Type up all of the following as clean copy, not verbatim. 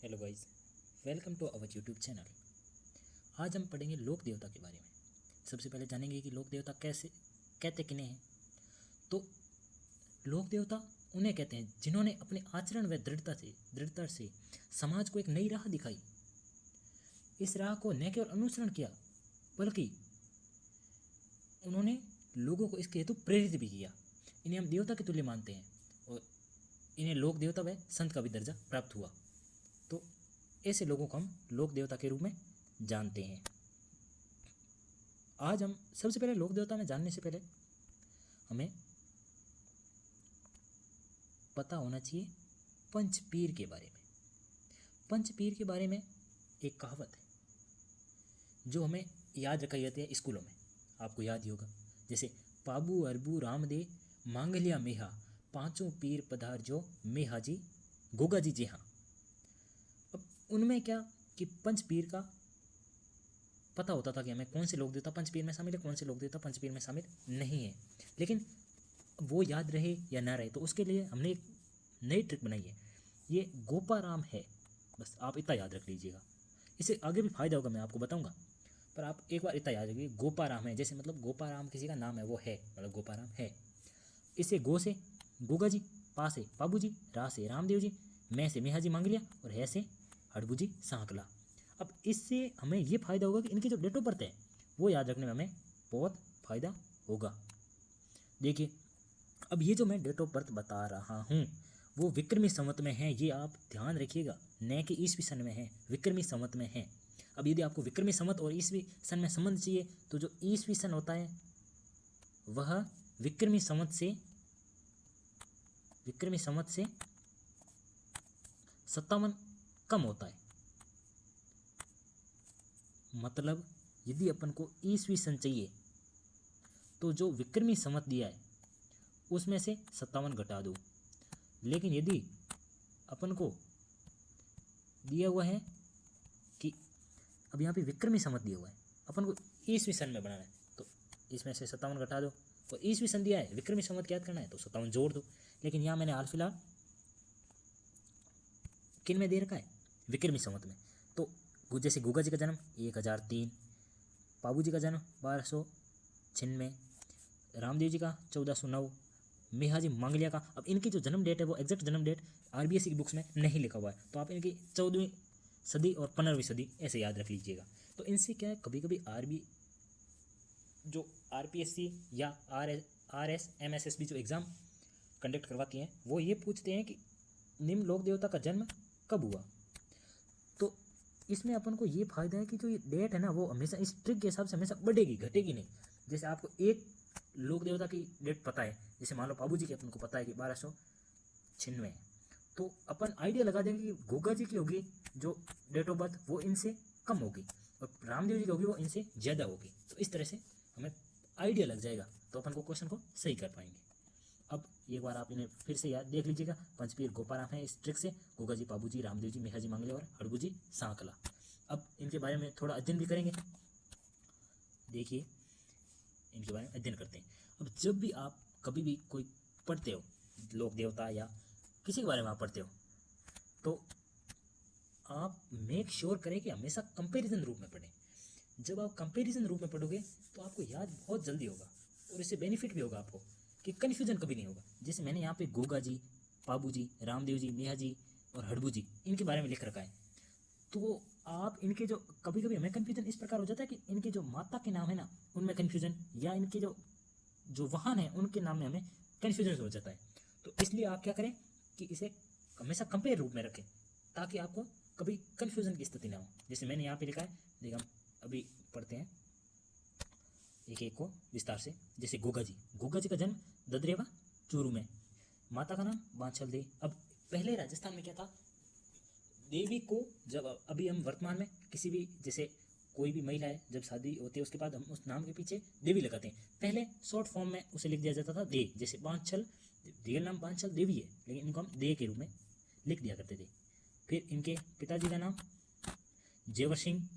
Hello guys, welcome to our YouTube channel. आज हम पढ़ेंगे लोक देवता के बारे में। सबसे पहले जानेंगे कि लोक देवता कैसे कहते किन्हें हैं। तो लोक देवता उन्हें कहते हैं जिन्होंने अपने आचरण व दृढ़ता से समाज को एक नई राह दिखाई। इस राह को न केवल अनुसरण किया बल्कि उन्होंने लोगों को इसके हेतु प्रेरित भी किया। इन्हें हम देवता के तुल्य मानते हैं और इन्हें लोक देवता व संत का भी दर्जा प्राप्त हुआ। तो ऐसे लोगों को हम लोक देवता के रूप में जानते हैं। आज हम सबसे पहले लोक देवता में जानने से पहले हमें पता होना चाहिए पंचपीर के बारे में। पंचपीर के बारे में एक कहावत है जो हमें याद रखाई जाती है स्कूलों में, आपको याद ही होगा। जैसे पाबू अरबू रामदे मांगलिया मेहा, पांचों पीर पधार जो मेहा जी गोगा जी हाँ। अब उनमें क्या कि पंचपीर का पता होता था कि हमें कौन से लोक देवता पंचपीर में शामिल है, कौन से लोक देवता पंचपीर में शामिल नहीं है। लेकिन वो याद रहे या ना रहे तो उसके लिए हमने एक नई ट्रिक बनाई है। ये गोपाराम है, बस आप इतना याद रख लीजिएगा। इससे आगे भी फायदा होगा, मैं आपको बताऊंगा, पर आप एक बार इतना याद रखिए। गोपाराम है जैसे मतलब गोपाराम किसी का नाम है, वो है मतलब गोपाराम है। इससे गो से गोगा जी, पा से पाबू जी, रा से रामदेव जी, मैं से मेहा जी मांगलिया और है से हड़बू जी सांकला। अब इससे हमें ये फायदा होगा कि इनकी जो डेट ऑफ बर्थ है वो याद रखने में हमें बहुत फायदा होगा। देखिए, अब ये जो मैं डेट ऑफ बर्थ बता रहा हूँ वो विक्रमी संवत में है, ये आप ध्यान रखिएगा, न कि ईसवी सन में है, विक्रमी संवत में है। अब यदि आपको विक्रमी संवत और ईसवी सन में संबंध चाहिए तो जो ईसवी सन होता है वह विक्रमी संवत से 57 कम होता है। मतलब यदि अपन को ईसवी सन चाहिए तो जो विक्रमी संवत दिया है उसमें से 57 घटा दो। लेकिन यदि अपन को दिया हुआ है कि अब यहाँ पे विक्रमी संवत दिया हुआ है, अपन को ईसवी सन में बनाना है तो इसमें से 57 घटा दो। और ईसवी सन दिया है, विक्रमी संवत याद करना है तो 57 जोड़ दो। लेकिन यहाँ मैंने हाल फिलहाल किन में दे रखा है, विक्रमी संवत में। तो जैसे गोगा जी का जन्म 1003, पाबू जी का जन्म 1296, रामदेव जी का 1409, मेहा जी मांगलिया का, अब इनकी जो जन्म डेट है वो एग्जैक्ट जन्म डेट आरबीएसई की बुक्स में नहीं लिखा हुआ है, तो आप इनकी 14वीं सदी और 15वीं सदी ऐसे याद रख लीजिएगा। तो इनसे क्या है, कभी कभी जो आरपीएससी या आरएसएमएसएसबी जो एग्ज़ाम कंडक्ट करवाती हैं वो ये पूछते हैं कि निम्न लोक देवता का जन्म कब हुआ। तो इसमें अपन को ये फायदा है कि जो ये डेट है ना वो हमेशा इस ट्रिक के हिसाब से हमेशा बढ़ेगी, घटेगी नहीं। जैसे आपको एक लोक देवता की डेट पता है, जैसे मान लो पाबू जी की अपन को पता है कि 1296 है, तो अपन आइडिया लगा देंगे कि गोगा जी की होगी जो डेट ऑफ बर्थ वो इनसे कम होगी और रामदेव जी की होगी वो इनसे ज़्यादा होगी। तो इस तरह से हमें आइडिया लग जाएगा तो अपन को क्वेश्चन को सही कर पाएंगे। अब एक बार आप इन्हें फिर से याद देख लीजिएगा। पंचपीर गोपाराम है इस ट्रिक से, गोगा जी, पाबू जी, रामदेव जी, मेहा जी मांगले और हड़बू जी सांकला। अब इनके बारे में थोड़ा अध्ययन भी करेंगे। देखिए, इनके बारे में अध्ययन करते हैं। अब जब भी आप कभी भी कोई पढ़ते हो लोक देवता या किसी के बारे में आप पढ़ते हो तो आप मेक श्योर करें कि हमेशा कंपैरिजन रूप में पढ़ें। जब आप कंपैरिजन रूप में पढ़ोगे तो आपको याद बहुत जल्दी होगा और इससे बेनिफिट भी होगा आपको कि कन्फ्यूजन कभी नहीं होगा। जैसे मैंने यहाँ पे गोगा जी, पाबू जी, रामदेव जी, मेहा जी और हड़बू जी इनके बारे में लिख रखा है, तो आप इनके जो कभी कभी हमें कन्फ्यूजन इस प्रकार हो जाता है कि इनके जो माता के नाम है ना उनमें कन्फ्यूजन, या इनके जो वाहन है उनके नाम में हमें कन्फ्यूजन हो जाता है। तो इसलिए आप क्या करें कि इसे हमेशा कंपेयर रूप में रखें ताकि आपको कभी कन्फ्यूजन की स्थिति ना हो। जैसे मैंने यहाँ पे लिखा है, देखिए हम अभी पढ़ते हैं एक एक को विस्तार से। जैसे गोगा जी का जन्म ददरेवा चूरू में, माता का नाम बांछल दे। अब पहले राजस्थान में क्या था, देवी को जब अभी हम वर्तमान में किसी भी जैसे कोई भी महिला है जब शादी होती है उसके बाद हम उस नाम के पीछे देवी लगाते हैं। पहले शॉर्ट फॉर्म में उसे लिख दिया जाता था दे, जैसे बांछल, रियल नाम बांछल देवी है लेकिन इनको हम दे के रूप में लिख दिया करते थे। फिर इनके पिताजी का नाम जेवर सिंह,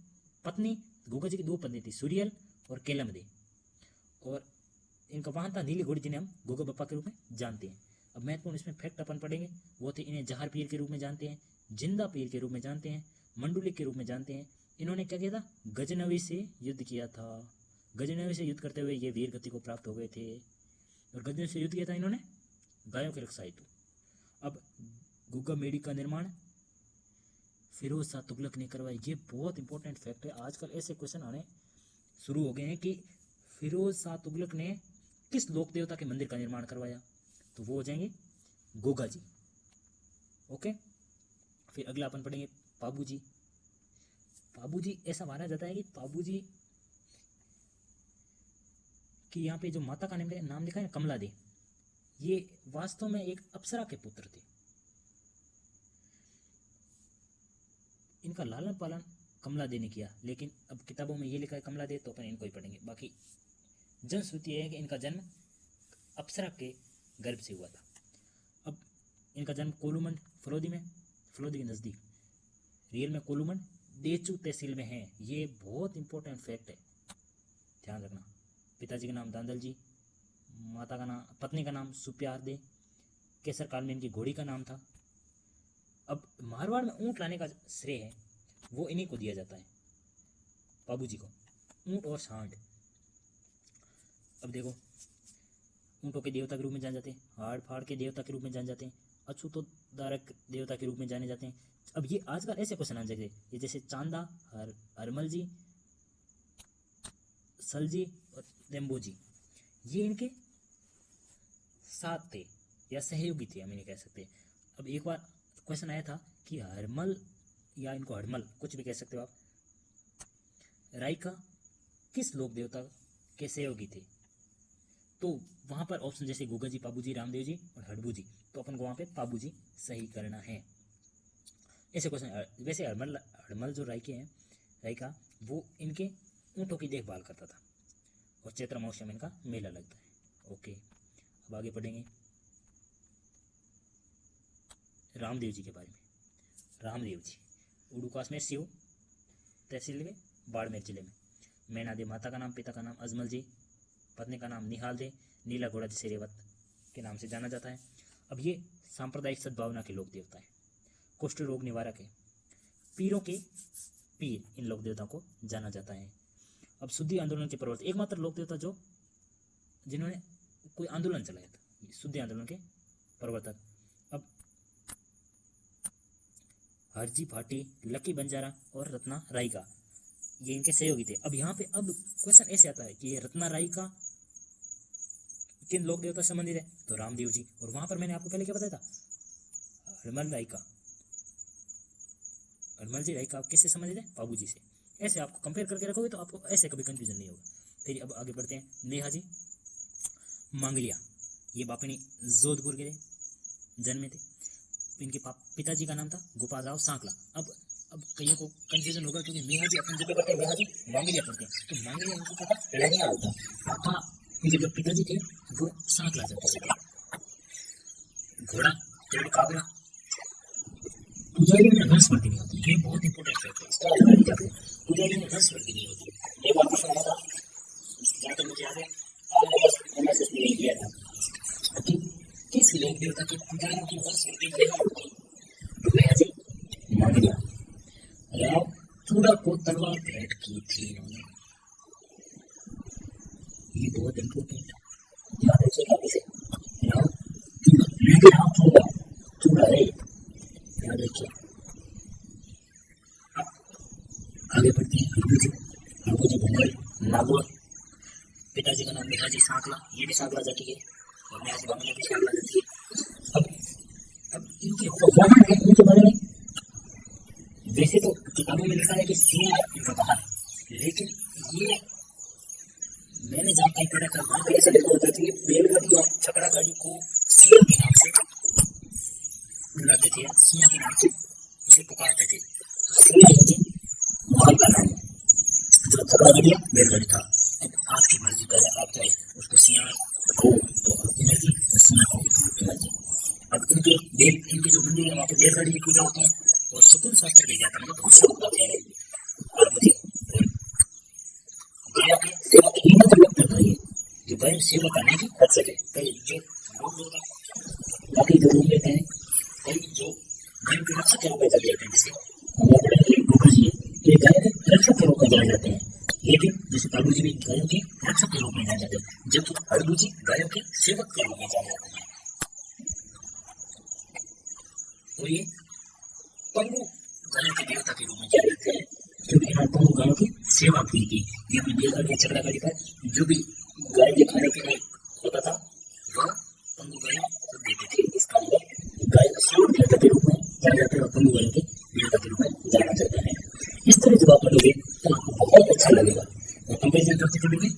पत्नी गोगा जी की 2 पत्नी थी, सूर्यल और केलम दे, और इनका वाहन था नीली घोड़ी जिन्हें हम गोगा बप्पा के रूप में जानते हैं। अब महत्वपूर्ण इसमें फैक्ट अपन पढ़ेंगे वो थे, इन्हें जहार पीर के रूप में जानते हैं, जिंदा पीर के रूप में जानते हैं, मंडुलिक के रूप में जानते हैं। इन्होंने क्या किया था, गजनवी से युद्ध किया था। गजनवी से युद्ध करते हुए ये वीर गति को प्राप्त हो गए थे। और गजनवी से युद्ध किया था इन्होंने गायों की रक्षा हेतु। अब गुग्गा मेढ़ी का निर्माण फिरोज शाह तुगलक ने करवाया। ये बहुत इंपॉर्टेंट फैक्ट है। आजकल ऐसे क्वेश्चन आने शुरू हो गए हैं कि फिरोज शाह तुगलक ने किस लोक देवता के मंदिर का निर्माण करवाया, तो वो हो जाएंगे गोगा जी। ओके, फिर अगला अपन पढ़ेंगे पाबू जी। पाबू जी, ऐसा माना जाता है कि पाबू जी कि यहाँ पे जो माता का नाम लिखा है कमला दे, ये वास्तव में एक अप्सरा के पुत्र थे। इनका लालन पालन कमला दे ने किया, लेकिन अब किताबों में ये लिखा है कमला दे, तो अपन इनको ही पढ़ेंगे। बाकी जनश्रुति है कि इनका जन्म अप्सरा के गर्भ से हुआ था। अब इनका जन्म कोलूमंड फलोदी के नज़दीक, रियल में कोलूमंड देचू तहसील में है। ये बहुत इंपॉर्टेंट फैक्ट है, ध्यान रखना। पिताजी का नाम दांदल जी, माता का नाम, पत्नी का नाम सुप्यार दे। केसर काल में इनकी घोड़ी का नाम था। अब मारवाड़ में ऊँट लाने का श्रेय है वो इन्हीं को दिया जाता है, पाबू जी को, ऊँट और सांड। अब देखो, ऊँटों के देवता के रूप में जाने जाते हैं, हाड़ फाड़ के देवता के रूप में जाने जाते हैं, अछूतोद्धारक देवता के रूप में जाने जाते हैं। अब ये आजकल ऐसे क्वेश्चन आ जाते हैं, ये जैसे चांदा, हरमल जी, सल जी और रेम्बो जी, ये इनके साथ थे या सहयोगी थे, हम इन्हें कह सकते हैं। अब एक बार क्वेश्चन आया था कि हरमल या इनको हड़मल, कुछ भी कह सकते हो आप, रायका किस लोक देवता के सहयोगी थे, तो वहाँ पर ऑप्शन जैसे गुगा जी, पाबू जी, रामदेव जी और हड़बू जी, तो अपन को वहाँ पे पाबू जी सही करना है। ऐसे क्वेश्चन। वैसे हड़मल जो रायके हैं, रायका, वो इनके ऊँटों की देखभाल करता था और चैत्र अमावस्या में इनका मेला लगता है। ओके, अब आगे पढ़ेंगे रामदेव जी के बारे में। रामदेव जी उड़ूकास में शिव तहसील के बाड़मेर जिले में। मैना दे माता का नाम, पिता का नाम अजमल जी, पत्नी का नाम निहाल दे, नीला घोड़ा जिसे रेवत के नाम से जाना जाता है। अब ये सांप्रदायिक सद्भावना के लोक देवता है, कुष्ठ रोग निवारक है, पीरों के पीर इन लोक देवताओं को जाना जाता है। अब शुद्धि आंदोलन के प्रवर्तक, एकमात्र लोक देवता जो जिन्होंने कोई आंदोलन चलाया था, शुद्धि आंदोलन के प्रवर्तक। अब हरजी भाटी, लकी बंजारा और रत्ना रायका, ये इनके सहयोगी थे। अब यहाँ पे अब क्वेश्चन ऐसे आता है कि ये रत्ना रायका किन लोक देवता से संबंधित है, तो रामदेव जी। और वहां पर मैंने आपको पहले क्या बताया था, हरमल रायका, हरमल जी रायका किससे संबंधित है, पाबू जी से। ऐसे आपको कंपेयर करके रखोगे तो आपको ऐसे कभी कंफ्यूजन नहीं होगा। फिर अब आगे बढ़ते हैं। नेहा जी मांगलिया, ये बापिनी जोधपुर के जन्मे थे। इनके पिताजी का नाम था गोपाल राव सांकला। अब कईयों को कंफ्यूजन होगा क्योंकि नेहा जी अपन जगह पढ़ते हैं, नेहा जी मांगलिया पढ़ते हैं, तो मांगलिया इनकी क्या था, लड़िया होता। हाँ, इनके जो पिताजी थे वो सांकला जाते से थे। घोड़ा तेरे काबरा, पुजारी में हंसवर्दी नहीं होती, ये बहुत इंपॉर्टेंट फैक्ट है। इसका पुजारी में हंसवर्दी नहीं होती। एक बार क्वेश्चन आया था, जहाँ तक मुझे याद है एमएसएस में नहीं किया था कि किस लोक देवता के पुजारियों की हंसवर्दी नहीं होती, तो नेहा जी मांगलिया। राव चूड़ा को तलवार भेंट की थी इन्होंने, ये बहुत इंपॉर्टेंट याद रखिएगा इसे। राव चूड़ा, लेकिन राव चूड़ा, चूड़ा है, याद रखिए। आगे बढ़ते हैं। हरबू जी भंडारी नागौर, पिताजी का नाम मिठाजी सांकला, ये भी सांकला जाती है, और नेहा जी बांग्ला भी सांकला जाती है। अब इनके वाहन है, इनके बारे में वैसे तो किताबों में लिखा है कि सिंह इनका वाहन है, लेकिन ये मैंने जहाँ कहीं पढ़ा था वहाँ पे ऐसा लिखा होता था कि बैलगाड़ी और छकड़ा गाड़ी को सिंह के नाम से बुलाते थे, सिंह के नाम से उसे पुकारते थे। तो सिंह ये वाहन का नाम है, जो छकड़ा गाड़ी या बैलगाड़ी था। अब आपकी मर्जी करे, आप चाहे उसको सिंह हो तो आपकी मर्जी, सिंह हो तो आपकी मर्जी। अब इनके जो मंदिर है वहाँ पे बैलगाड़ी की पूजा होती है और सुकुन शास्त्र की जाता है, मतलब बहुत शौक होते हैं। और मुझे गायों की सेवा की हिम्मत लोग करता है, जो गायों सेवा करने की हद सके। कई जो लोग बाकी जो लोग लेते हैं, कई जो गायों के रक्षक के रूप में जाने जाते हैं। जैसे हमारे बड़े गुरु जी है तो ये गायों के रक्षक के रूप में जाने जाते हैं। लेकिन जैसे बाबू जी भी गायों के रक्षक के रूप में जाने जाते हैं, जबकि हड़बू जी गायों के सेवक के रूप में जाने जाते हैं। और ये पंगु गायों के देवता के रूप में जाने जाते हैं, क्योंकि इन्होंने पंगु गायों की सेवा की थी। ये अपनी बैलगाड़ी चकड़ा गाड़ी पर जो भी गाय के खाने के लिए होता था वह पंगु गाय को देते थे। इस कारण गाय को सेवक देवता के रूप में जाना जाता है और पंगु गायों के देवता के रूप में जाना जाता है। इस तरह जब आप पढ़ोगे तो आपको बहुत अच्छा लगेगा और कंपेरिजन करते चलोगे